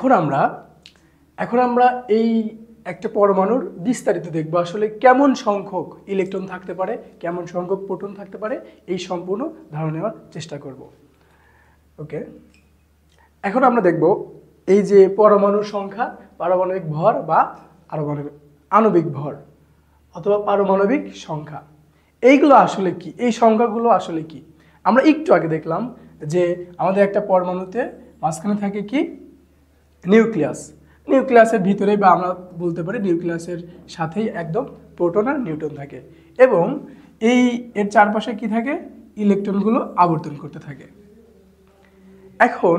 এখন আমরা এখন আমরা এই একটা পরমাণুর বিস্তারিত দেখব আসলে কেমন সংখ্যক ইলেকট্রন থাকতে পারে, কেমন সংখ্যক প্রোটন থাকতে পারে, এই সম্পূর্ণ ধারণা নেওয়ার চেষ্টা করব। ওকে, এখন আমরা দেখব এই যে পরমাণুর সংখ্যা, পারমাণবিক ভর বা আণবিক ভর অথবা পারমাণবিক সংখ্যা, এইগুলো আসলে কি, এই সংখ্যাগুলো আসলে কি। আমরা একটু আগে দেখলাম যে আমাদের একটা পরমাণুতে মাঝখানে থাকে কি নিউক্লিয়াস, নিউক্লিয়াসের ভিতরে বা আমরা বলতে পারি নিউক্লিয়াসের সাথেই একদম প্রোটন আর নিউট্রন থাকে এবং এর চারপাশে কি থাকে, ইলেকট্রনগুলো আবর্তন করতে থাকে। এখন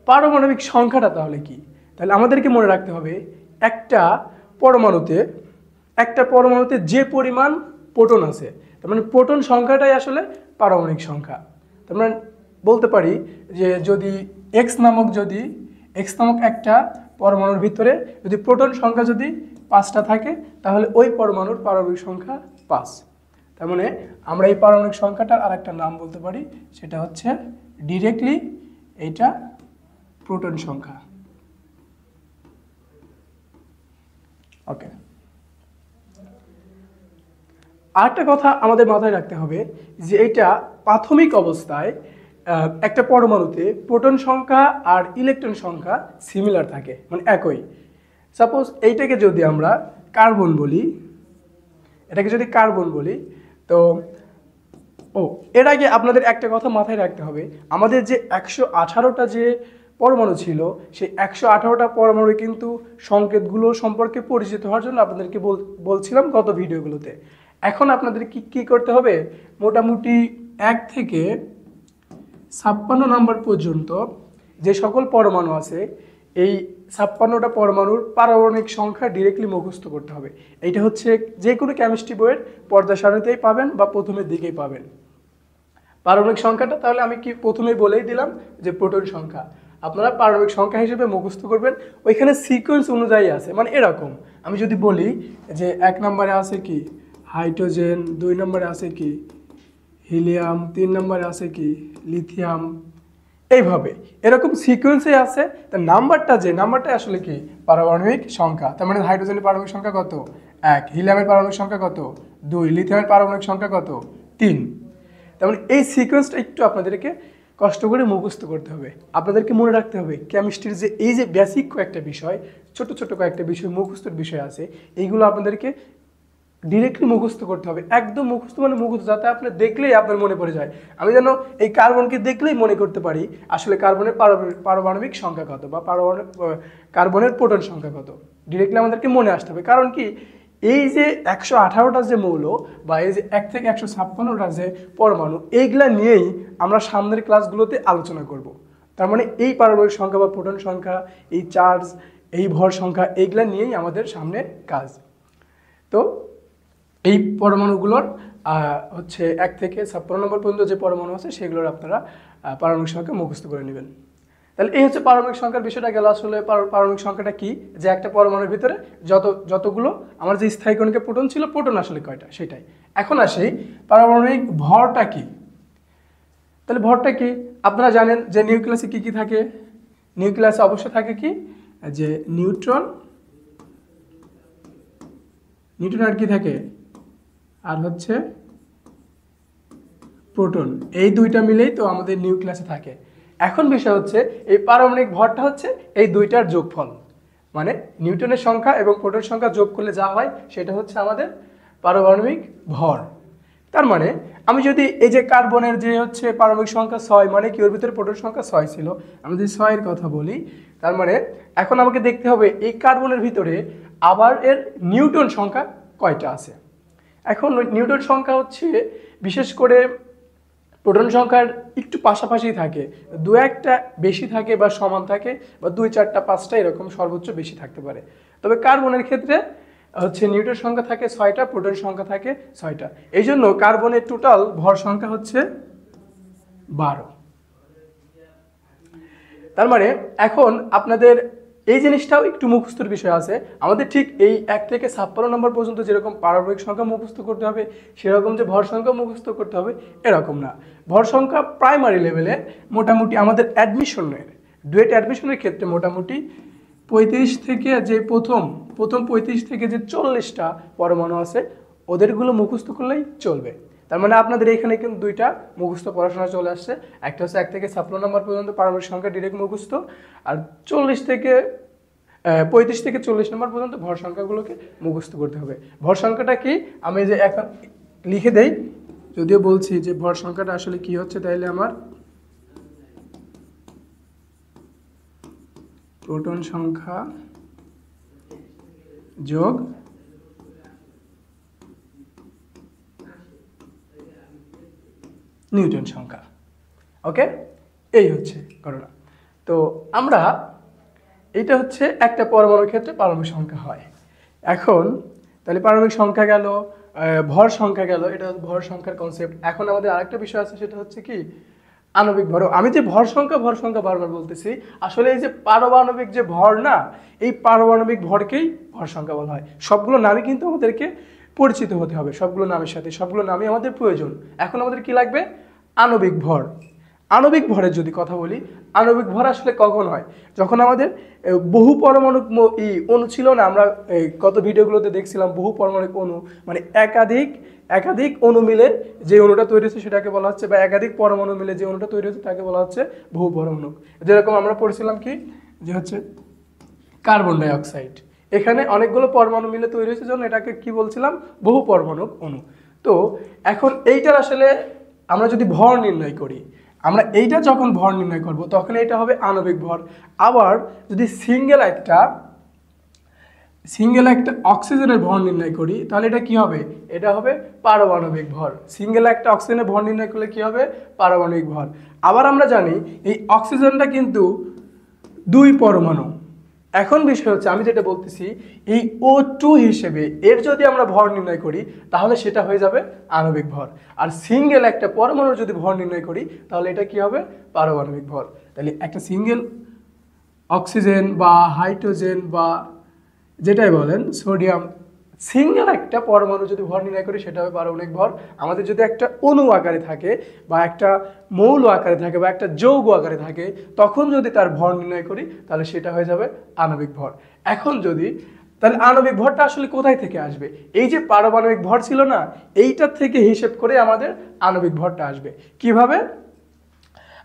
পারমাণবিক সংখ্যাটা তাহলে কি, তাহলে আমাদেরকে মনে রাখতে হবে একটা পরমাণুতে যে পরিমাণ প্রোটন আছে, তার মানে প্রোটন সংখ্যাটাই আসলে পারমাণবিক সংখ্যা। তার মানে বলতে পারি যে যদি এক্স নামক একটা পরমাণুর ভিতরে যদি প্রোটন সংখ্যা যদি 5টা থাকে তাহলে ওই পরমাণুর পারমাণবিক সংখ্যা 5। তার মানে আমরা এই পারমাণবিক সংখ্যাটার আর একটা নাম বলতে পারি, সেটা হচ্ছে ডিরেক্টলি এইটা প্রোটন সংখ্যা। ওকে, আরেকটা কথা আমাদের মাথায় রাখতে হবে যে এটা প্রাথমিক অবস্থায় একটা পরমাণুতে প্রোটন সংখ্যা আর ইলেকট্রন সংখ্যা সিমিলার থাকে, মানে একই। সাপোজ এইটাকে যদি আমরা কার্বন বলি, তো এর আগে আপনাদের একটা কথা মাথায় রাখতে হবে, আমাদের যে 118টা যে পরমাণু ছিল সেই 118টা পরমাণু কিন্তু সংকেতগুলো সম্পর্কে পরিচিত হওয়ার জন্য আপনাদেরকে বলছিলাম গত ভিডিওগুলোতে। এখন আপনাদের কি করতে হবে, মোটামুটি 1 থেকে 56 নম্বর পর্যন্ত যে সকল পরমাণু আছে এই 56টা পরমাণুর পারমাণবিক সংখ্যা ডিরেক্টলি মুখস্থ করতে হবে। এইটা হচ্ছে যে কোনো কেমিস্ট্রি বইয়ের পর্দা সারণীতেই পাবেন বা প্রথমের দিকেই পাবেন পারমাণবিক সংখ্যাটা। তাহলে আমি কি প্রথমেই বলেই দিলাম যে প্রোটন সংখ্যা আপনারা পারমাণবিক সংখ্যা হিসেবে মুখস্থ করবেন, ওইখানে সিকোয়েন্স অনুযায়ী আছে। মানে এরকম আমি যদি বলি যে 1 নম্বরে আছে কি হাইড্রোজেন, 2 নম্বরে আছে কি হিলিয়াম, 3 নম্বরে আছে কি লিথিয়াম, এইভাবে এরকম সিকোয়েন্সে আছে। তার নাম্বারটা আসলে কি পারমাণবিক সংখ্যা। তার মানে হাইড্রোজেনের পারমাণবিক সংখ্যা কত 1, হিলিয়ামের পারমাণবিক সংখ্যা কত 2, লিথিয়ামের পারমাণবিক সংখ্যা কত 3। তার মানে এই সিকোয়েন্সটা একটু আপনাদেরকে কষ্ট করে মুখস্থ করতে হবে। আপনাদেরকে মনে রাখতে হবে কেমিস্ট্রির যে এই যে বেসিক কয়েকটা বিষয়, ছোট কয়েকটা বিষয় মুখস্থর বিষয় আছে, এইগুলো আপনাদেরকে ডিরেক্টলি মুখস্থ করতে হবে। একদম মুখস্থ মানে মুখস্থ, যাতে আপনি দেখলেই আপনার মনে পড়ে যায়। আমি যেন এই কার্বনকে দেখলেই মনে করতে পারি আসলে কার্বনের পারমাণবিক সংখ্যা কত বা কার্বনের প্রোটন সংখ্যা কত, ডিরেক্টলি আমাদেরকে মনে আসতে হবে। কারণ কি এই যে 118টা যে মৌল বা এই যে 1 থেকে 156টা যে পরমাণু, এইগুলা নিয়েই আমরা সামনের ক্লাসগুলোতে আলোচনা করব। তার মানে এই পারমাণবিক সংখ্যা বা প্রোটন সংখ্যা, এই চার্জ, এই ভর সংখ্যা, এইগুলা নিয়েই আমাদের সামনের কাজ। তো এই পরমাণুগুলোর হচ্ছে 1 থেকে 56 নম্বর পর্যন্ত যে পরমাণু আছে সেগুলোর আপনারা পারমাণবিক সংখ্যা মুখস্থ করে নেবেন। তাহলে এই হচ্ছে পারমাণবিক সংখ্যার বিষয়টা গেল। আসলে পারমাণবিক সংখ্যাটা কি, যে একটা পরমাণুর ভিতরে যতগুলো আমার যে স্থায়ী কণিকা প্রোটন ছিল, প্রোটন আসলে কয়টা সেটাই। এখন আসি পারমাণবিক ভরটা কি। তাহলে ভরটা কি, আপনারা জানেন যে নিউক্লিয়াসে কি থাকে, নিউক্লিয়াসে অবশ্যই থাকে কি যে নিউট্রন আর কি থাকে আর হচ্ছে প্রোটন, এই দুইটা মিলেই তো আমাদের নিউক্লিয়াসে থাকে। এখন বিষয় হচ্ছে এই পারমাণবিক ভরটা হচ্ছে এই দুইটার যোগফল, মানে নিউটনের সংখ্যা এবং প্রোটনের সংখ্যা যোগ করলে যা হয় সেটা হচ্ছে আমাদের পারমাণবিক ভর। তার মানে আমি যদি এই যে কার্বনের যে হচ্ছে পারমাণবিক সংখ্যা 6, মানে কি ওর ভিতরে প্রোটন সংখ্যা 6 ছিল, আমি যদি 6 এর কথা বলি, তার মানে এখন আমাকে দেখতে হবে এই কার্বনের ভিতরে আবার এর নিউটন সংখ্যা কয়টা আছে। এখন নিউটন সংখ্যা হচ্ছে বিশেষ করে প্রোটন সংখ্যার একটু পাশাপাশি থাকে, 2-1টা বেশি থাকে বা সমান থাকে, বা 2-4টা 5টা এরকম সর্বোচ্চ বেশি থাকতে পারে। তবে কার্বনের ক্ষেত্রে হচ্ছে নিউটন সংখ্যা থাকে 6টা, প্রোটন সংখ্যা থাকে 6টা। এই জন্য কার্বনের টোটাল ভর সংখ্যা হচ্ছে 12। তার মানে এখন আপনাদের এই জিনিসটাও একটু মুখস্থর বিষয় আছে। আমাদের ঠিক এই 1 থেকে 56 নম্বর পর্যন্ত যেরকম পারমাণবিক সংখ্যা মুখস্থ করতে হবে, সেরকম যে ভর সংখ্যা মুখস্থ করতে হবে এরকম না। ভর সংখ্যা প্রাইমারি লেভেলে মোটামুটি আমাদের অ্যাডমিশনের ডুয়েট অ্যাডমিশনের ক্ষেত্রে মোটামুটি 35 থেকে যে প্রথম 35 থেকে যে 40টা পরমাণু আছে ওদেরগুলো মুখস্থ করলেই চলবে। তার মানে আপনাদের এখানে কিন্তু দুইটা মুখস্থ পড়াশোনা চলে আসছে। একটা হচ্ছে 1 থেকে 56 নম্বর পর্যন্ত পারমাণবিক সংখ্যা ডিরেক্ট মুখস্থ, আর 35 থেকে 40 নম্বর পর্যন্ত ভর সংখ্যাগুলোকে মুখস্থ করতে হবে। ভর সংখ্যাটা কি আমি যে এখন লিখে দেই, যদিও বলছি যে ভর সংখ্যাটা আসলে কি হচ্ছে, তাইলে আমার প্রোটন সংখ্যা যোগ নিউটন সংখ্যা। ওকে, এই হচ্ছে ঘটনা। তো আমরা এটা হচ্ছে একটা পরমাণুর ক্ষেত্রে পারমাণবিক সংখ্যা হয়। এখন তাহলে পারমাণবিক সংখ্যা গেল, ভর সংখ্যা গেল, এটা ভর সংখ্যার কনসেপ্ট। এখন আমাদের আরেকটা বিষয় আছে, সেটা হচ্ছে কি আণবিক ভর। আমি যে ভর সংখ্যা বারবার বলতেছি, আসলে এই যে পারমাণবিক যে ভর না, এই পারমাণবিক ভরকেই ভর সংখ্যা বলা হয়। সবগুলো নামই কিন্তু আমাদেরকে পরিচিত হতে হবে, সবগুলো নামের সাথে, সবগুলো নামই আমাদের প্রয়োজন। এখন আমাদের কি লাগবে? আণবিক ভর। আণবিক ভরের যদি কথা বলি, আণবিক ভর আসলে কখন হয়? যখন আমাদের বহু পারমাণবিক অণু ছিল না, আমরা গত ভিডিওগুলোতে দেখছিলাম বহু পারমাণবিক অণু, মানে একাধিক অণু মিলে যে অণুটা তৈরি হচ্ছে সেটাকে বলা হচ্ছে, বা একাধিক পরমাণু মিলে যে অণুটা তৈরি হচ্ছে তাকে বলা হচ্ছে বহু পরমাণু। যেরকম আমরা পড়ছিলাম কি যে হচ্ছে কার্বন ডাই অক্সাইড, এখানে অনেকগুলো পরমাণু মিলে তৈরি হয়েছে জন্য এটাকে কি বলছিলাম? বহু পরমাণু অণু। তো এখন এইটার আসলে আমরা যদি ভর নির্ণয় করি, আমরা এইটা যখন ভর নির্ণয় করব তখন এটা হবে আণবিক ভর। আবার যদি সিঙ্গেল একটা অক্সিজেনের ভর নির্ণয় করি তাহলে এটা কি হবে? এটা হবে পারমাণবিক ভর। সিঙ্গেল একটা অক্সিজেনের ভর নির্ণয় করলে কি হবে? পারমাণবিক ভর। আবার আমরা জানি এই অক্সিজেনটা কিন্তু 2 পরমাণু। এখন বিষয় হচ্ছে আমি যেটা বলতেছি, এই O2 হিসেবে এর যদি আমরা ভর নির্ণয় করি তাহলে সেটা হয়ে যাবে আণবিক ভর। আর সিঙ্গেল একটা পরমাণুর যদি ভর নির্ণয় করি তাহলে এটা কি হবে? পারমাণবিক ভর। তাহলে একটা সিঙ্গেল অক্সিজেন বা হাইড্রোজেন বা যেটাই বলেন সোডিয়াম, সিঙ্গেল একটা পরমাণু যদি ভর নির্ণয় করি সেটা হবে পারমাণবিক ভর। আমাদের যদি একটা অণু আকারে থাকে বা একটা মৌল আকারে থাকে বা একটা যৌগ আকারে থাকে, তখন যদি তার ভর নির্ণয় করি তাহলে সেটা হয়ে যাবে আণবিক ভর। এখন যদি তাহলে আণবিক ভরটা আসলে কোথায় থেকে আসবে? এই যে পারমাণবিক ভর ছিল না, এইটার থেকে হিসেব করে আমাদের আণবিক ভরটা আসবে। কিভাবে?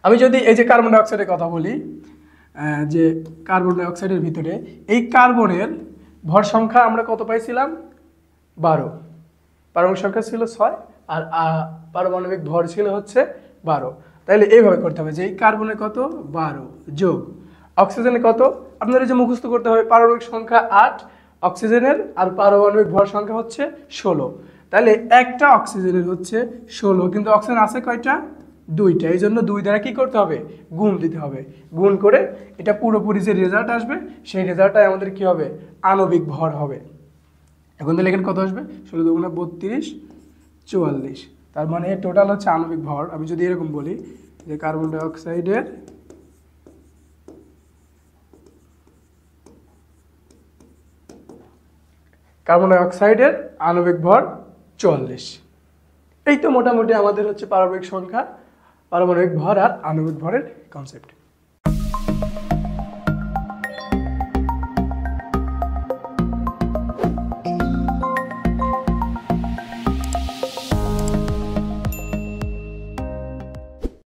আমি যদি এই যে কার্বন ডাই অক্সাইডের কথা বলি, যে কার্বন ডাই অক্সাইডের ভিতরে এই কার্বনের ভর সংখ্যা আমরা কত পাইছিলাম? 12। পারমাণবিক সংখ্যা ছিল 6 আর পারমাণবিক ভর ছিল হচ্ছে 12। তাহলে এইভাবে করতে হবে যে এই কার্বনের কত? 12 যোগ অক্সিজেনের কত? আপনাদের যে মুখস্থ করতে হবে পারমাণবিক সংখ্যা 8, অক্সিজেনের আর পারমাণবিক ভর সংখ্যা হচ্ছে 16। তাহলে একটা অক্সিজেনের হচ্ছে 16, কিন্তু অক্সিজেন আছে কয়টা? 2টা। এই জন্য 2 দ্বারা কি করতে হবে? গুণ দিতে হবে। গুণ করে এটা পুরোপুরি যে রেজাল্ট আসবে সেই রেজাল্টটাই আমাদের কি হবে? আণবিক ভর হবে। এখন তাহলে এখানে কত আসবে? 16 দুগুণে 32, 44। তার মানে টোটাল হচ্ছে আণবিক ভর। আমি যদি এরকম বলি যে কার্বন ডাই অক্সাইডের আণবিক ভর 44। এই তো মোটামুটি আমাদের হচ্ছে পারমাণবিক সংখ্যা, পারমাণবিক ভর আর আণবিক ভরের কনসেপ্ট।